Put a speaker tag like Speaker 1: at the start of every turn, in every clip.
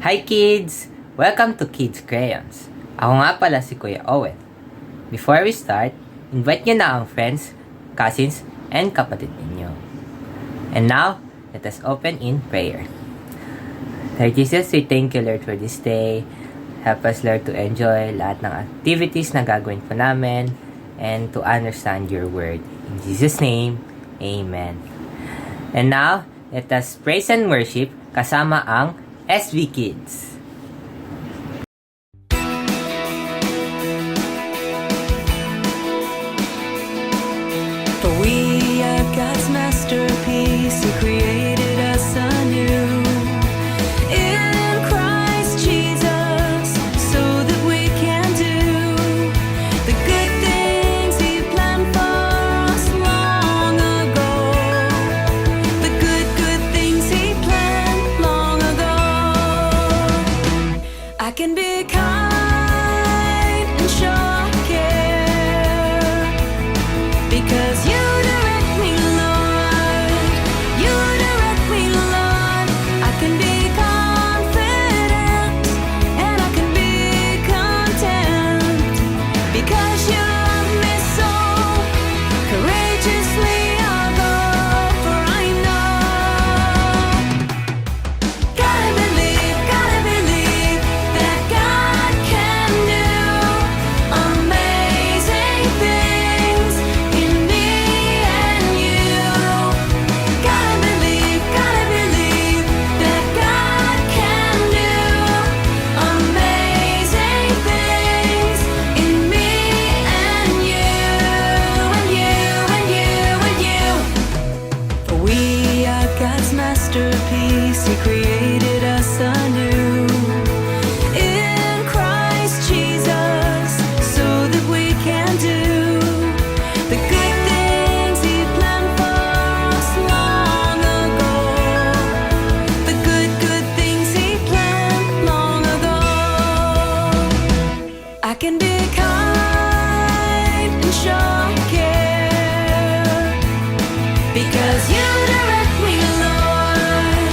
Speaker 1: Hi kids! Welcome to Kids Crayons. Ako nga pala si Kuya Owen. Before we start, invite nyo na ang friends, cousins, and kapatid ninyo. And now, let us open in prayer. Lord Jesus, we thank you Lord for this day. Help us Lord to enjoy lahat ng activities na gagawin po namin and to understand your word. In Jesus' name, Amen. And now, let us praise and worship kasama ang SB Kids.
Speaker 2: For we are God's masterpiece. He created us anew in Christ Jesus, so that we can do the good things He planned for us long ago. The good things He planned long ago. I can be kind and show care because you direct me, Lord. You direct me, Lord. I can be confident and I can be content because you love me so. Courageously I'll go, for I know. Gotta believe that God can do amazing things in me and you. Gotta believe that God can do amazing things in me and you, and you. For we are God's masterpiece. He created us anew in Christ Jesus, so that we can do the good things He planned for us long ago. The good things He planned long ago. I can be kind and show care because you direct me, Lord.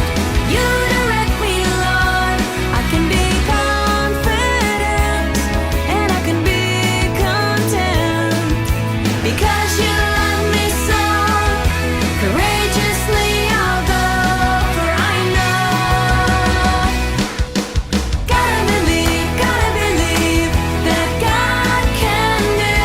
Speaker 2: You direct me, Lord. I can be confident and I can be content because you love me so. Courageously I'll go, for I know. Gotta believe that God can do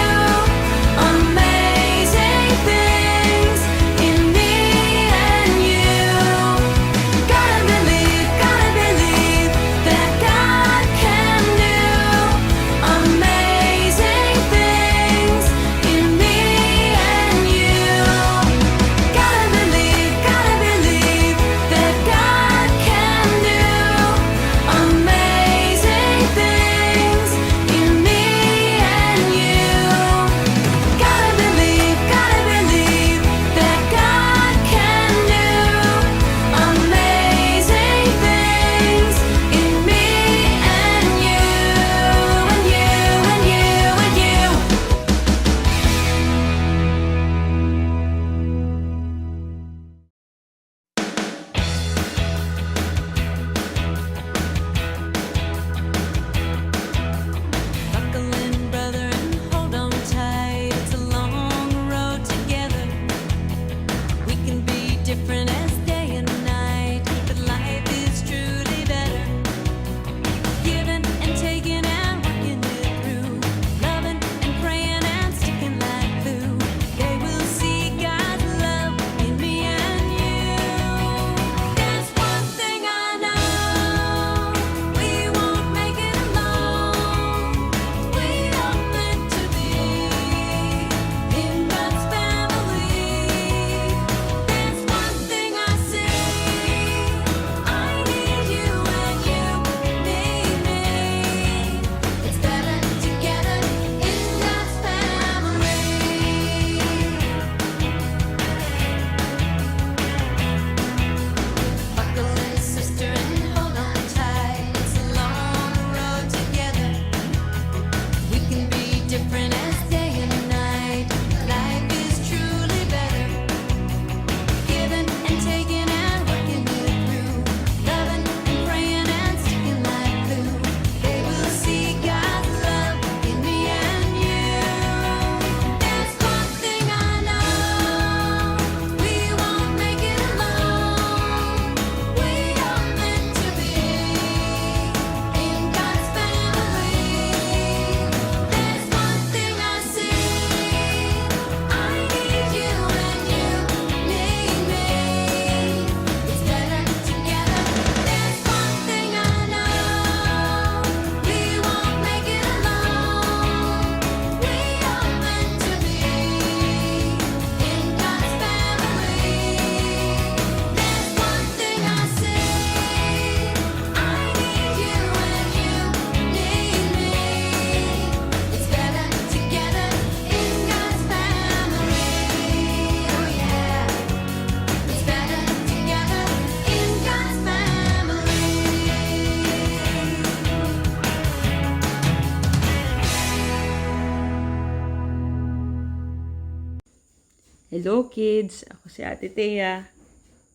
Speaker 3: Hello kids, ako si Ate Thea.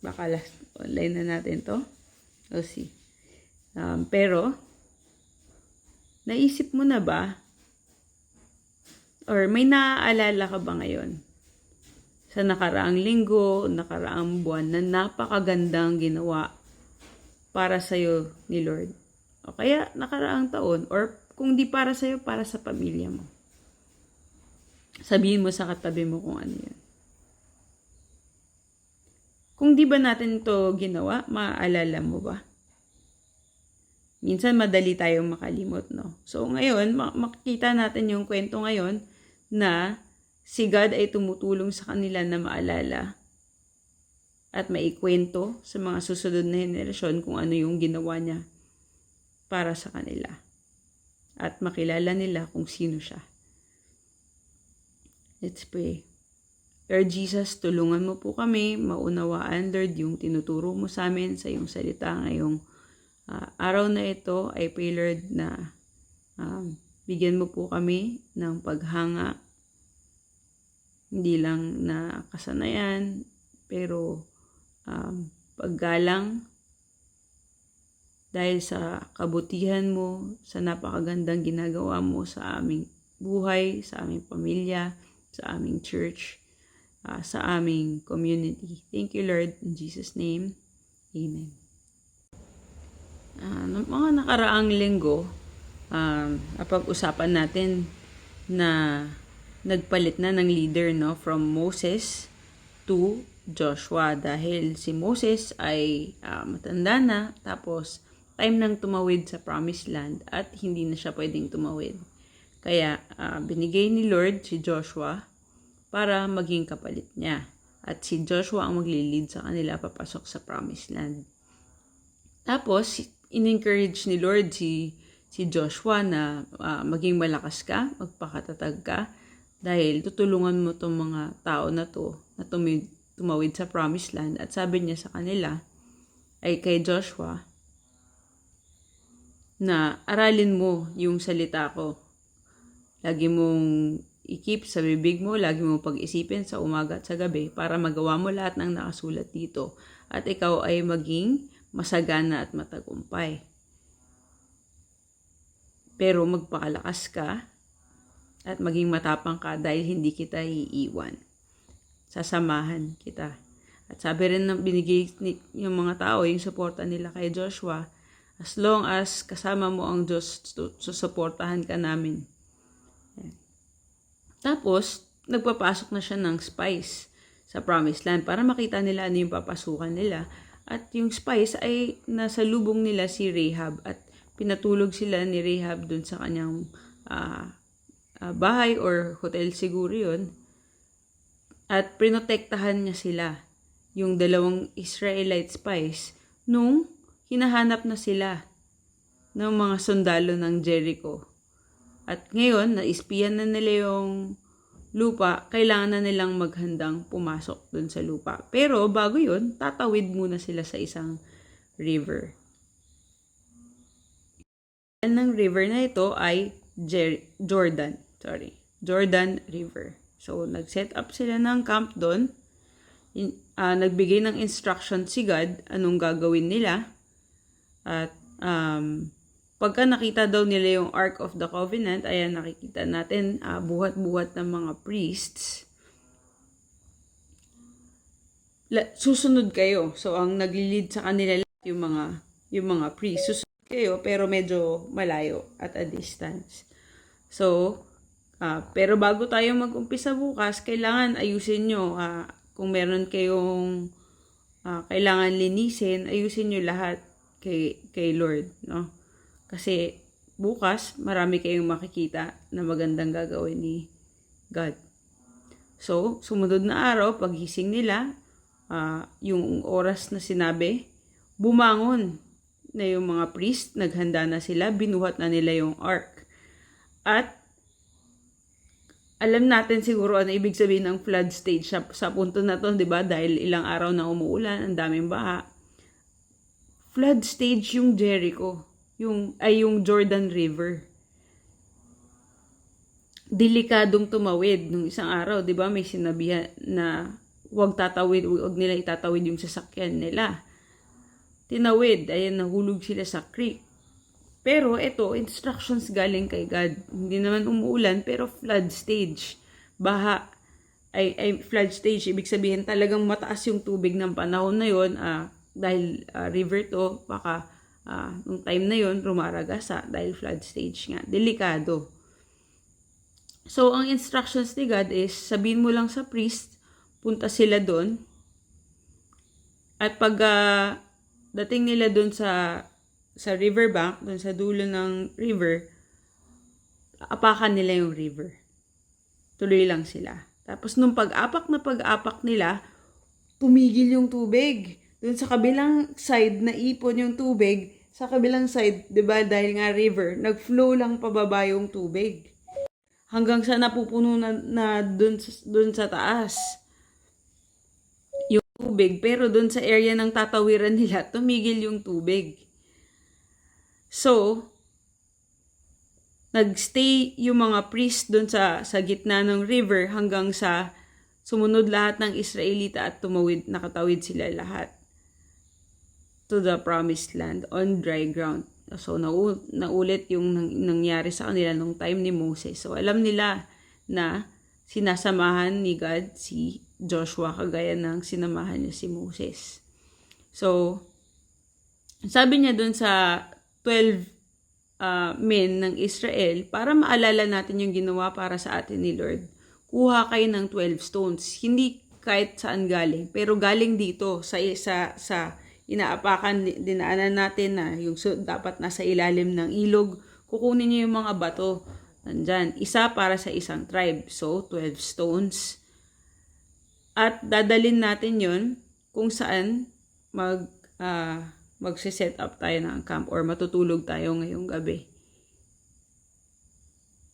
Speaker 3: Baka last online na natin to. O see. Pero, naisip mo na ba? Or may naaalala ka ba ngayon? Sa nakaraang linggo, nakaraang buwan na napakagandang ginawa para sa'yo ni Lord. O kaya nakaraang taon. Or kung di para sa'yo, para sa pamilya mo. Sabihin mo sa katabi mo kung ano yun. Kung di ba natin ito ginawa, maaalala mo ba? Minsan madali tayong makalimot, no? So ngayon, makikita natin yung kwento ngayon na si God ay tumutulong sa kanila na maalala at maikwento sa mga susunod na henerasyon kung ano yung ginawa niya para sa kanila. At makilala nila kung sino siya. Let's pray. Lord Jesus, tulungan mo po kami maunawaan, Lord, yung tinuturo mo sa amin sa iyong salita ngayong araw na ito. I pray, Lord, na bigyan mo po kami ng paghanga, hindi lang na kasanayan, pero paggalang dahil sa kabutihan mo, sa napakagandang ginagawa mo sa aming buhay, sa aming pamilya, sa aming church, sa aming community. Thank you, Lord. In Jesus' name, Amen. Mga nakaraang linggo, napag-usapan natin na nagpalit na ng leader, no, from Moses to Joshua dahil si Moses ay matanda na, tapos time nang tumawid sa promised land at hindi na siya pwedeng tumawid. Kaya binigay ni Lord si Joshua para maging kapalit niya. At si Joshua ang maglilid sa kanila papasok sa promised land. Tapos, in-encourage ni Lord si Joshua na maging malakas ka, magpakatatag ka, dahil tutulungan mo itong mga tao na to na tumawid sa promised land. At sabi niya sa kanila, ay kay Joshua, na aralin mo yung salita ko. Lagi mong i-keep sa bibig mo, lagi mo pag-isipin sa umaga at sa gabi para magawa mo lahat ng nakasulat dito at ikaw ay maging masagana at matagumpay. Pero magpakalakas ka at maging matapang ka dahil hindi kita iiwan. Sasamahan kita. At sabi rin ng binigay yung mga tao, yung suporta nila kay Joshua, as long as kasama mo ang Diyos, susuportahan ka namin. Tapos, nagpapasok na siya ng spies sa promised land para makita nila ano yung papasukan nila. At yung spies ay nasa lubong nila si Rahab at pinatulog sila ni Rahab dun sa kanyang bahay or hotel siguro yun. At prinotektahan niya sila, yung dalawang Israelite spies, nung hinahanap na sila ng mga sundalo ng Jericho. At ngayon, naispiyan na nila yung lupa, kailangan na nilang maghandang pumasok dun sa lupa. Pero bago yun, tatawid muna sila sa isang river. Ang river na ito ay Jordan River. So, nag-set up sila ng camp doon. Nagbigay ng instruction si God anong gagawin nila. At pagka nakita daw nila yung Ark of the Covenant, ayan nakikita natin buhat-buhat ng mga priests. Susunod kayo. So ang naglilid sa kanila yung mga priests. Susunod kayo pero medyo malayo at a distance. So pero bago tayo mag-umpisa bukas, kailangan ayusin nyo kung meron kayong kailangan linisin, ayusin nyo lahat kay Lord, no? Kasi bukas, marami kayong makikita na magandang gagawin ni God. So, sumunod na araw, paggising nila, yung oras na sinabi, bumangon na yung mga priest, naghanda na sila, binuhat na nila yung ark. At, alam natin siguro ano ibig sabihin ng flood stage sa punto na to, di ba? Dahil ilang araw na umuulan, ang daming baha. Flood stage yung Jericho. Yung Jordan River. delikadong tumawid nung isang araw, 'di ba? May sinabihan na huwag nila itatawid yung sasakyan nila. Tinawid, ayan, nahulog sila sa creek. Pero ito, instructions galing kay God. Hindi naman umuulan, pero flood stage. Baha ay flood stage. Ibig sabihin talagang mataas yung tubig ng panahon na yon, dahil river to, baka nung time na yon rumaragasa dahil flood stage nga. Delikado. So, ang instructions ni God is, sabihin mo lang sa priest, punta sila doon. At pag dating nila doon sa riverbank, doon sa dulo ng river, apakan nila yung river. Tuloy lang sila. Tapos nung pag-apak nila, tumigil yung tubig. Doon sa kabilang side, naipon yung tubig. Sa kabilang side, 'di ba, dahil nga river, nag-flow lang pababa yung tubig. Hanggang sa napupuno na doon sa taas yung tubig. Pero doon sa area ng tatawiran nila, tumigil yung tubig. So, nagstay yung mga priest doon sa gitna ng river hanggang sa sumunod lahat ng Israelita at nakatawid sila lahat to the promised land on dry ground. So, naulit yung nangyari sa kanila nung time ni Moses. So, alam nila na sinasamahan ni God si Joshua kagaya ng sinamahan niya si Moses. So, sabi niya dun sa 12 men ng Israel, para maalala natin yung ginawa para sa atin ni Lord, kuha kayo ng 12 stones. Hindi kahit saan galing, pero galing dito sa inaapakan, dinaanan natin na yung dapat nasa ilalim ng ilog. Kukunin niyo yung mga bato. Nandyan, isa para sa isang tribe. So, 12 stones. At dadalin natin yon kung saan magse-set up tayo ng camp or matutulog tayo ngayong gabi.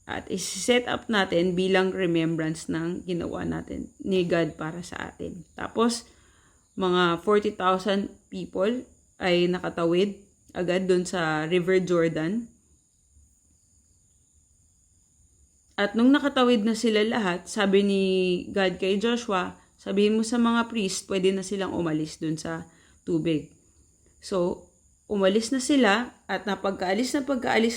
Speaker 3: At isi-set up natin bilang remembrance ng ginawa natin ni God para sa atin. Tapos, mga 40,000 people ay nakatawid agad doon sa River Jordan. At nung nakatawid na sila lahat, sabi ni God kay Joshua, sabihin mo sa mga priest, pwede na silang umalis doon sa tubig. So, umalis na sila at pagkaalis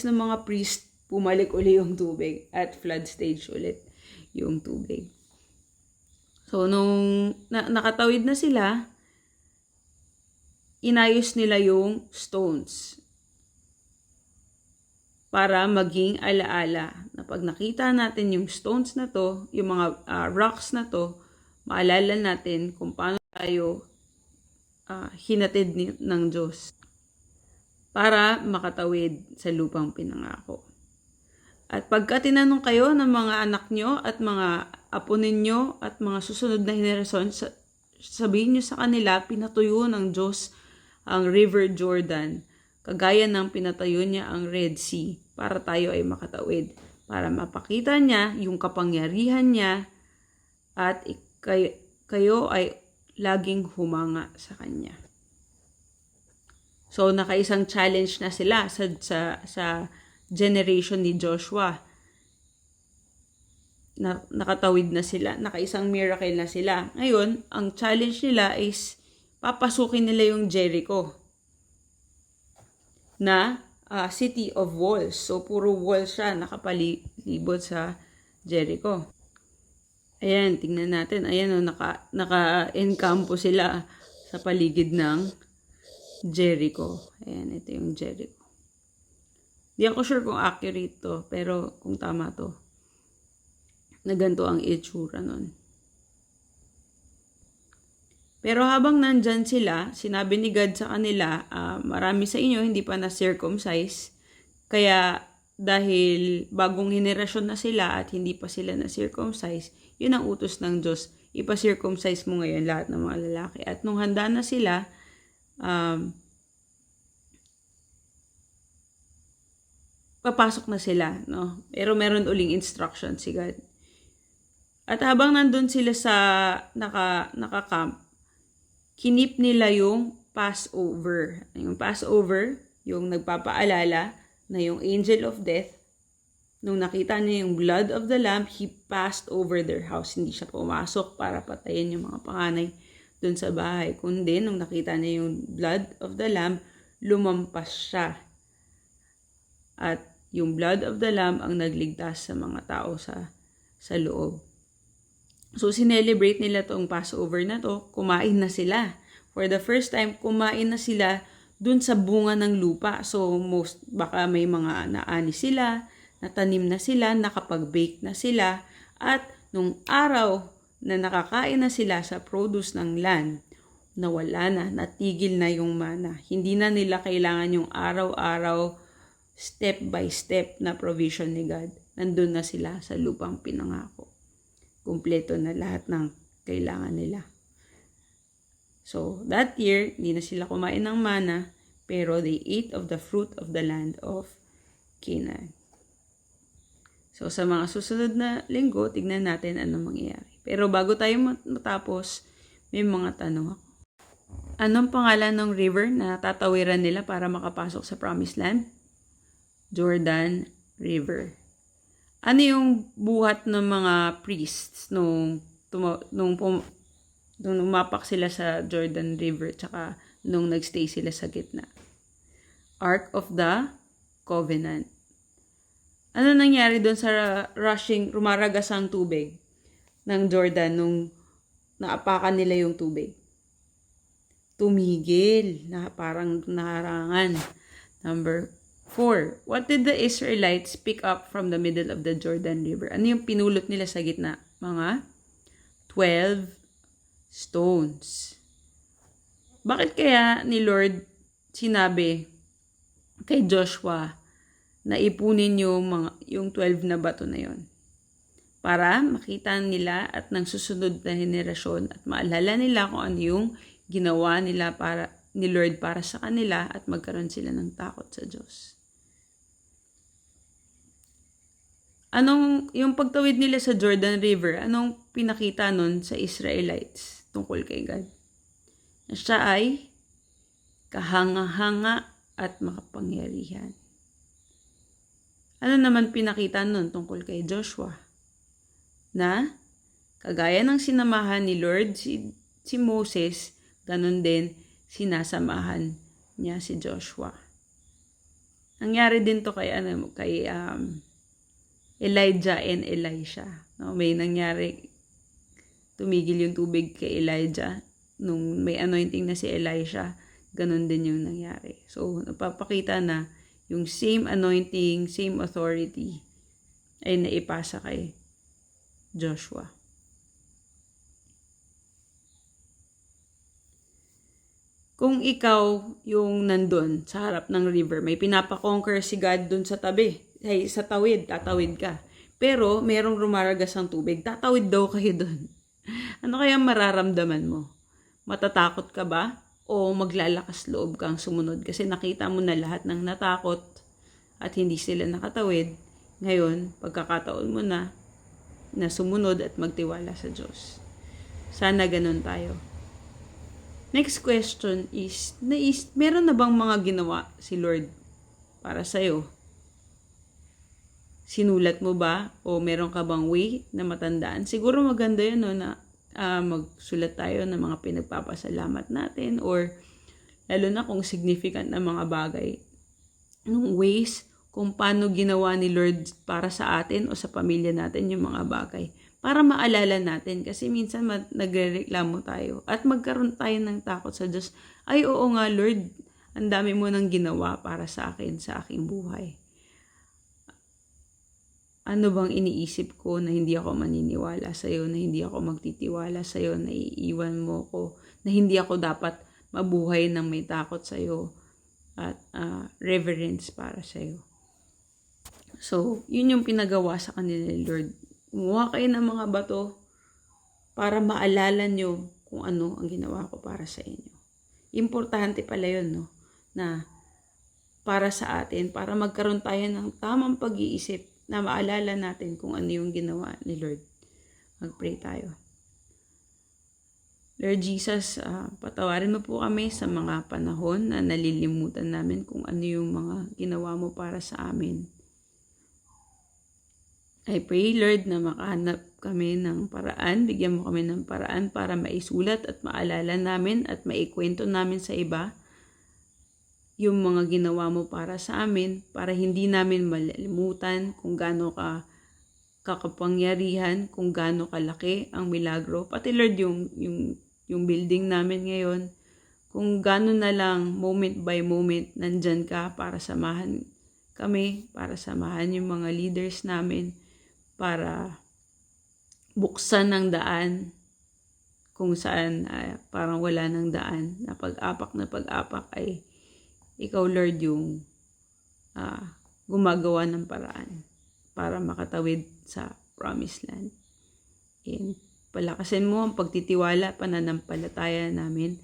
Speaker 3: ng mga priest, pumalik uli yung tubig at flood stage ulit yung tubig. So, nung nakatawid na sila, inayos nila yung stones para maging alaala na pag nakita natin yung stones na to, yung mga rocks na to, maalala natin kung paano tayo hinatid ng Diyos para makatawid sa lupang pinangako. At pagka tinanong kayo ng mga anak nyo at mga apo ninyo at mga susunod na henerasyon, sabihin nyo sa kanila, pinatuyo ng Diyos ang River Jordan, kagaya ng pinatayo niya ang Red Sea, para tayo ay makatawid, para mapakita niya yung kapangyarihan niya at kayo ay laging humanga sa Kanya. So, nakaisang challenge na sila sa generation ni Joshua. Nakatawid na sila, nakaisang miracle na sila. Ngayon, ang challenge nila is papasukin nila yung Jericho na city of walls. So, puro walls siya, nakapalibot sa Jericho. Ayan, tingnan natin. Ayan, naka-encampo sila sa paligid ng Jericho. Ayan, ito yung Jericho. Di ako sure kung accurate to, pero kung tama to, na ganito ang itsura nun. Pero habang nandyan sila, sinabi ni God sa kanila, marami sa inyo hindi pa na-circumcise, kaya dahil bagong henerasyon na sila at hindi pa sila na-circumcise, yun ang utos ng Diyos, ipa-circumcise mo ngayon lahat ng mga lalaki. At nung handa na sila, papasok na sila, no? Pero meron uling instruction si God. At habang nandun sila sa naka-camp, kinip nila yung Passover. Yung Passover, yung nagpapaalala na yung angel of death nung nakita niya yung blood of the lamb, he passed over their house. Hindi siya pumasok para patayin yung mga panganay dun sa bahay. Kundi nung nakita niya yung blood of the lamb, lumampas siya. At yung blood of the lamb ang nagligtas sa mga tao sa loob. So, sinelebrate nila tong Passover na to. Kumain na sila. For the first time, kumain na sila dun sa bunga ng lupa. So, baka may mga naani sila, natanim na sila, nakapag-bake na sila. At nung araw na nakakain na sila sa produce ng land, nawala na, natigil na yung mana. Hindi na nila kailangan yung araw-araw, step by step na provision ni God. Nandun na sila sa lupang pinangako. Kumpleto na lahat ng kailangan nila. So, that year, hindi na sila kumain ng mana, pero they ate of the fruit of the land of Canaan. So, sa mga susunod na linggo, tignan natin anong mangyayari. Pero bago tayo matapos, may mga tanong ako. Anong pangalan ng river na tatawiran nila para makapasok sa Promised Land? Jordan River. Ano yung buhat ng mga priests nung umapak sila sa Jordan River tsaka nung nagstay sila sa gitna? Ark of the Covenant. Ano nangyari doon sa rumaragas ang tubig ng Jordan nung naapakan nila yung tubig? Tumigil, na parang naharangan. Number 4. What did the Israelites pick up from the middle of the Jordan River? Ano yung pinulot nila sa gitna? Mga 12 stones. Bakit kaya ni Lord sinabi kay Joshua na ipunin yung 12 na bato na yon? Para makita nila at ng susunod na henerasyon at maalala nila kung ano yung ginawa nila ni Lord para sa kanila at magkaroon sila ng takot sa Diyos. Yung pagtawid nila sa Jordan River, anong pinakita nun sa Israelites tungkol kay God? Na siya ay kahanga-hanga at makapangyarihan. Ano naman pinakita nun tungkol kay Joshua? Na kagaya ng sinamahan ni Lord si Moses, ganun din sinasamahan niya si Joshua. Nangyari din to kay Elijah and Elisha. No, may nangyari, tumigil yung tubig kay Elijah nung may anointing na si Elisha, ganun din yung nangyari. So, napapakita na yung same anointing, same authority ay naipasa kay Joshua. Kung ikaw yung nandun sa harap ng river, may pinapakonquer si God dun sa tabi. Sa tawid, tatawid ka. Pero merong rumaragas ang tubig, tatawid daw kayo dun. Ano kaya mararamdaman mo? Matatakot ka ba? O maglalakas loob kang sumunod? Kasi nakita mo na lahat ng natakot at hindi sila nakatawid. Ngayon, pagkakataon mo na sumunod at magtiwala sa Diyos. Sana ganun tayo. Next question is, meron na bang mga ginawa si Lord para sa'yo? Sinulat mo ba? O meron ka bang way na matandaan? Siguro maganda yun, no, na magsulat tayo ng mga pinagpapasalamat natin or lalo na kung significant na mga bagay. Nung ways kung paano ginawa ni Lord para sa atin o sa pamilya natin yung mga bagay. Para maalala natin kasi minsan nagrereklamo tayo at magkaroon tayo ng takot sa Diyos. Ay oo nga Lord, ang dami mo nang ginawa para sa akin, sa aking buhay. Ano bang iniisip ko na hindi ako maniniwala sa'yo, na hindi ako magtitiwala sa'yo, na iiwan mo ko, na hindi ako dapat mabuhay ng may takot sa'yo at reverence para sa'yo. So, yun yung pinagawa sa kanila ni Lord. Kumuha kayo ng mga bato para maalala nyo kung ano ang ginawa ko para sa inyo. Importante pala yun, no? Na para sa atin, para magkaroon tayo ng tamang pag-iisip na maalala natin kung ano yung ginawa ni Lord. Mag-pray tayo. Lord Jesus, patawarin mo po kami sa mga panahon na nalilimutan namin kung ano yung mga ginawa mo para sa amin. I pray, Lord, na makahanap kami ng paraan, bigyan mo kami ng paraan para maisulat at maalala namin at maikwento namin sa iba yung mga ginawa mo para sa amin, para hindi namin malilimutan kung gaano ka kakapangyarihan, kung gaano kalaki ang milagro. Pati Lord, yung building namin ngayon, kung gaano na lang moment by moment nandyan ka para samahan kami, para samahan yung mga leaders namin, para buksan ng daan kung saan parang wala ng daan, na pag-apak ay ikaw, Lord, yung gumagawa ng paraan para makatawid sa promised land. And palakasin mo ang pagtitiwala, pananampalataya namin.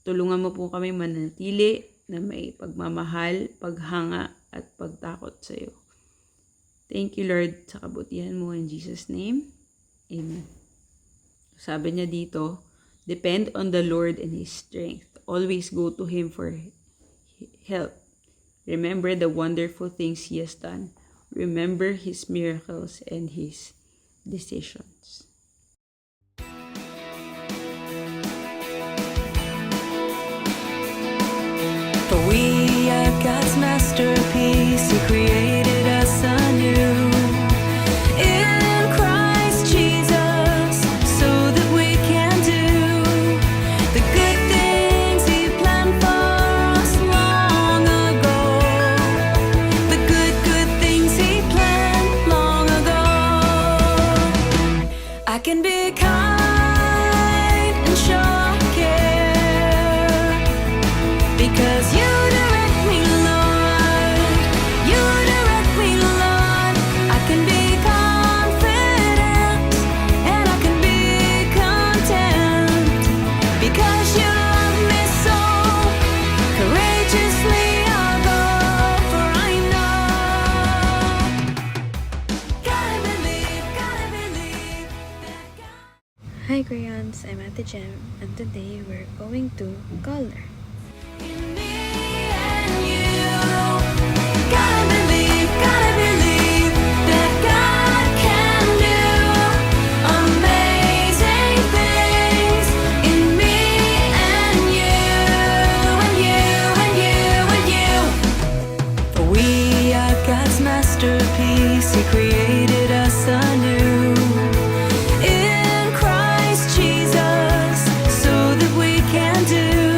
Speaker 3: Tulungan mo po kami manatili na may pagmamahal, paghanga at pagtakot sa iyo. Thank you, Lord, sa kabutihan mo in Jesus' name. Amen. Sabi niya dito, depend on the Lord and His strength. Always go to Him for help. Remember the wonderful things He has done. Remember His miracles and His decisions.
Speaker 2: For we are God's masterpiece. He created us anew in Christ Jesus, so that we can do the good things He planned for us long ago. The good things He planned long ago. I can be kind and show care, because you direct me, Lord. You direct me, Lord. I can be confident and I can be content, because you love me so. Courageously I'll go, for I know. Gotta believe that God
Speaker 4: Hi crayons, I'm Ate Jem, and today we're going to color.
Speaker 2: in me and you. Gotta believe that God can do amazing things in me and you, and you, and you, and you. For we are God's masterpiece. He created us anew in Christ Jesus, so that we can do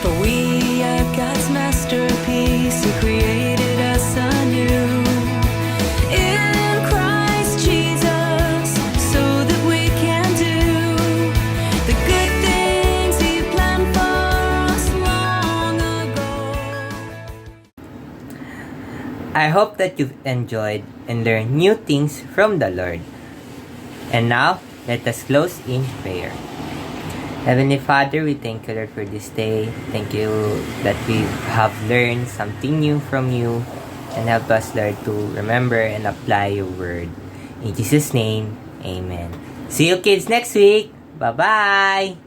Speaker 2: For we are God's masterpiece. He created us anew in Christ Jesus, so that we can do the good things He planned for us long ago.
Speaker 1: I hope that you've enjoyed and learned new things from the Lord. And now, let us close in prayer. Heavenly Father, we thank you, Lord, for this day. Thank you that we have learned something new from you, and help us, Lord, to remember and apply your word. In Jesus' name, amen. See you kids next week. Bye-bye!